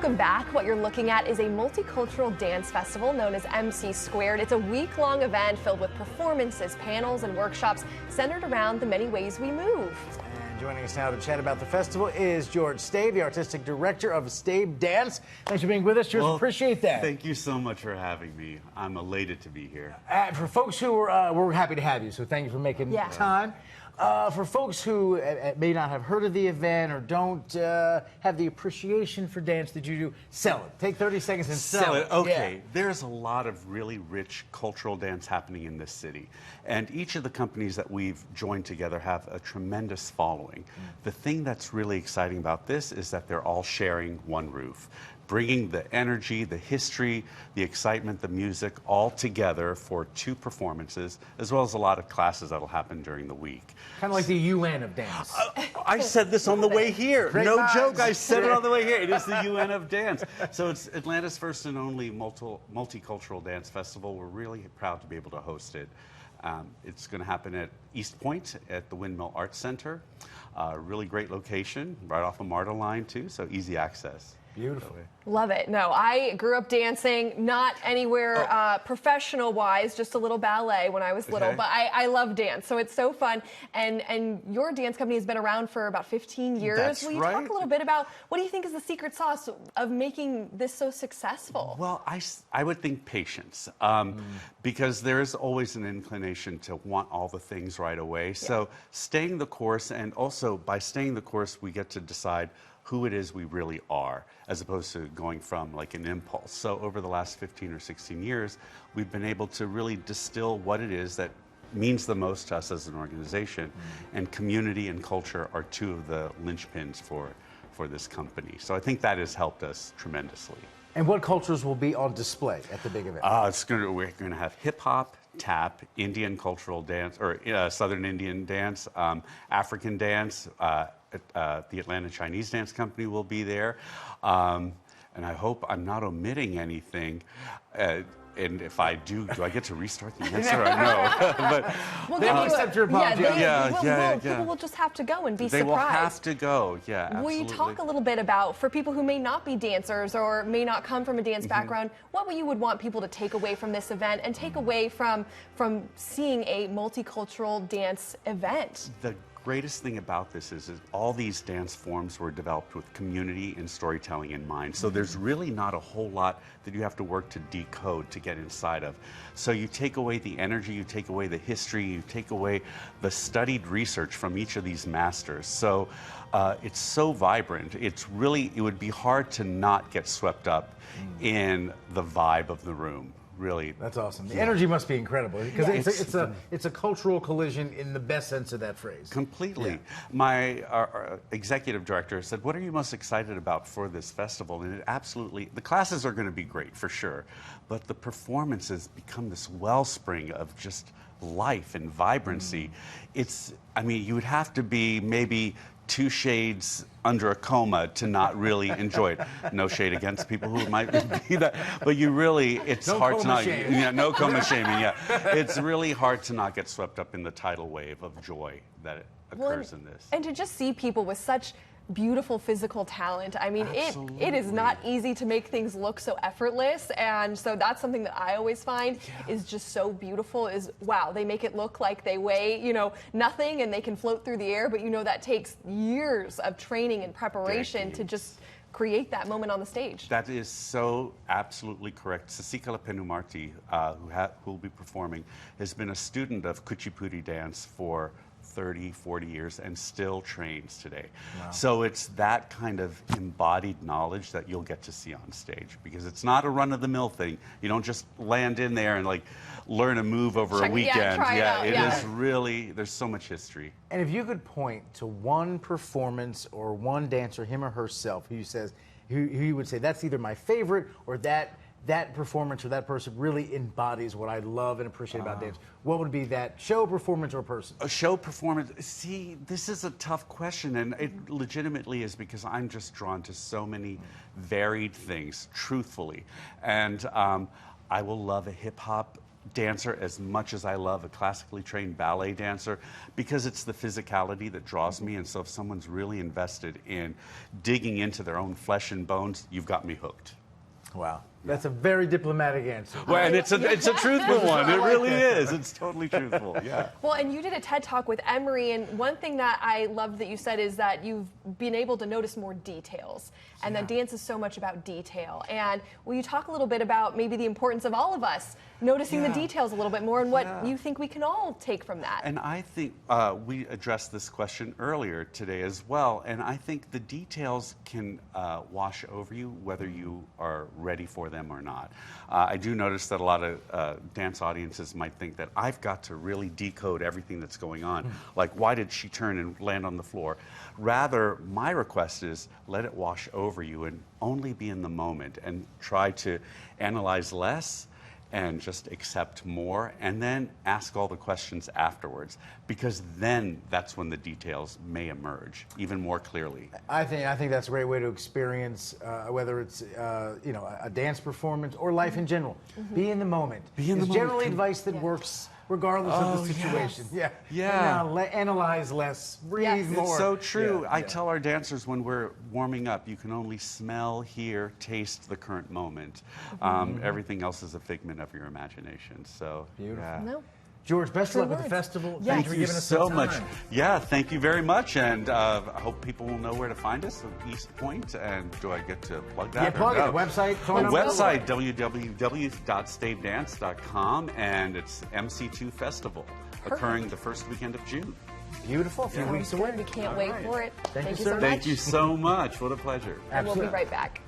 Welcome back. What you're looking at is a multicultural dance festival known as MC Squared. It's a week-long event filled with performances, panels, and workshops centered around the many ways we move. And joining us now to chat about the festival is George Staib, the artistic director of Staibdance. Thanks for being with us, George. Well, appreciate that. Thank you so much for having me. I'm elated to be here. For folks who are, we're happy to have you, so thank you for making time. For folks who may not have heard of the event or don't have the appreciation for dance that you do, sell it. Take 30 seconds and sell it. Okay, Yeah. There's a lot of really rich cultural dance happening in this city. And each of the companies that we've joined together have a tremendous following. The thing that's really exciting about this is that they're all sharing one roof, bringing the energy, the history, the excitement, the music all together for 2 performances, as well as a lot of classes that'll happen during the week. Kind of like the UN of dance. I said this on the way here. Great No minds. joke, I said it on the way here. It is the UN of dance. So it's Atlanta's first and only multicultural dance festival. We're really proud to be able to host it. It's going to happen at East Point at the Windmill Arts Center. Really great location, right off of MARTA line too, so easy access. Beautiful. Love it. No, I grew up dancing, not anywhere professional-wise, just a little ballet when I was little, but I love dance, so it's so fun. And your dance company has been around for about 15 years. That's Will you right. talk a little bit about what do you think is the secret sauce of making this so successful? Well, I would think patience, because there is always an inclination to want all the things right away. So staying the course, and also by staying the course, we get to decide who it is we really are, as opposed to going from like an impulse. So over the last 15 or 16 years, we've been able to really distill what it is that means the most to us as an organization, and community and culture are 2 of the linchpins for this company. So I think that has helped us tremendously. And what cultures will be on display at the big event? We're going to have hip hop, tap, Indian cultural dance, or Southern Indian dance, African dance. The Atlanta Chinese Dance Company will be there. And I hope I'm not omitting anything. And if I do I get to restart the answer? I know. But We'll They give will you accept your apology. People will just have to go and be they surprised. will have to go, yeah, absolutely. Will you talk a little bit about, for people who may not be dancers or may not come from a dance background, what you would want people to take away from this event and take away from seeing a multicultural dance event? The greatest thing about this is all these dance forms were developed with community and storytelling in mind. So there's really not a whole lot that you have to work to decode to get inside of. So you take away the energy, you take away the history, you take away the studied research from each of these masters. So it's so vibrant. It would be hard to not get swept up in the vibe of the room. Really. That's awesome. The energy must be incredible, because it's a cultural collision in the best sense of that phrase. Completely. Yeah. My executive director said, "What are you most excited about for this festival?" And the classes are going to be great for sure, but the performances become this wellspring of just life and vibrancy. You would have to be maybe 2 shades under a coma to not really enjoy it. No shade against people who might be that, but it's no hard to coma not. shaming. Yeah, no coma shaming. Yeah, it's really hard to not get swept up in the tidal wave of joy that occurs in this. And to just see people with such beautiful physical talent. I mean, it is not easy to make things look so effortless, and so that's something that I always find is just so beautiful. Is wow, they make it look like they weigh nothing and they can float through the air, but that takes years of training and preparation to just create that moment on the stage. That is so absolutely correct. Sasikala Penumarti, who will be performing, has been a student of Kuchipudi dance for 30, 40 years and still trains today. Wow. So it's that kind of embodied knowledge that you'll get to see on stage, because it's not a run-of-the-mill thing. You don't just land in there and learn a move over a weekend. It is really, there's so much history. And if you could point to one performance or one dancer, him or herself, who you would say that's either my favorite or that performance or that person really embodies what I love and appreciate about dance, what would be that show, performance, or person? A show, performance. See, this is a tough question, and it legitimately is, because I'm just drawn to so many varied things, truthfully. And I will love a hip-hop dancer as much as I love a classically trained ballet dancer, because it's the physicality that draws me. And so if someone's really invested in digging into their own flesh and bones, you've got me hooked. Wow. That's a very diplomatic answer. Well, and it's a truthful one. It really is. It's totally truthful. Yeah. Well, and you did a TED Talk with Emery, and one thing that I loved that you said is that you've been able to notice more details, and that dance is so much about detail. And will you talk a little bit about maybe the importance of all of us noticing the details a little bit more, and what you think we can all take from that? And I think we addressed this question earlier today as well, and I think the details can wash over you whether you are ready for them or not. I do notice that a lot of dance audiences might think that I've got to really decode everything that's going on. Like, why did she turn and land on the floor? Rather, my request is let it wash over you and only be in the moment, and try to analyze less and just accept more, and then ask all the questions afterwards, because then that's when the details may emerge even more clearly. I think that's a great way to experience whether it's you know, a dance performance or life in general. Be in the moment. Be in the It's moment. generally advice that works regardless of the situation. Yeah. Analyze less, breathe more. It's so true. Yeah, I tell our dancers when we're warming up, you can only smell, hear, taste the current moment. Everything else is a figment of your imagination. So beautiful. Yeah. No. George, best of luck with the words. festival. Yes. Thank you for giving us so some much. time. Yeah, thank you very much, and I hope people will know where to find us at East Point. And do I get to plug that? Yeah, plug or it. no? Website, phone The number. website, www.staibdance.com, and it's MC2 Festival, occurring the first weekend of June. Beautiful. A few weeks away. We can't wait for it. Thank you, so sir. much. Thank you so much. What a pleasure. And we'll be Absolutely. right back.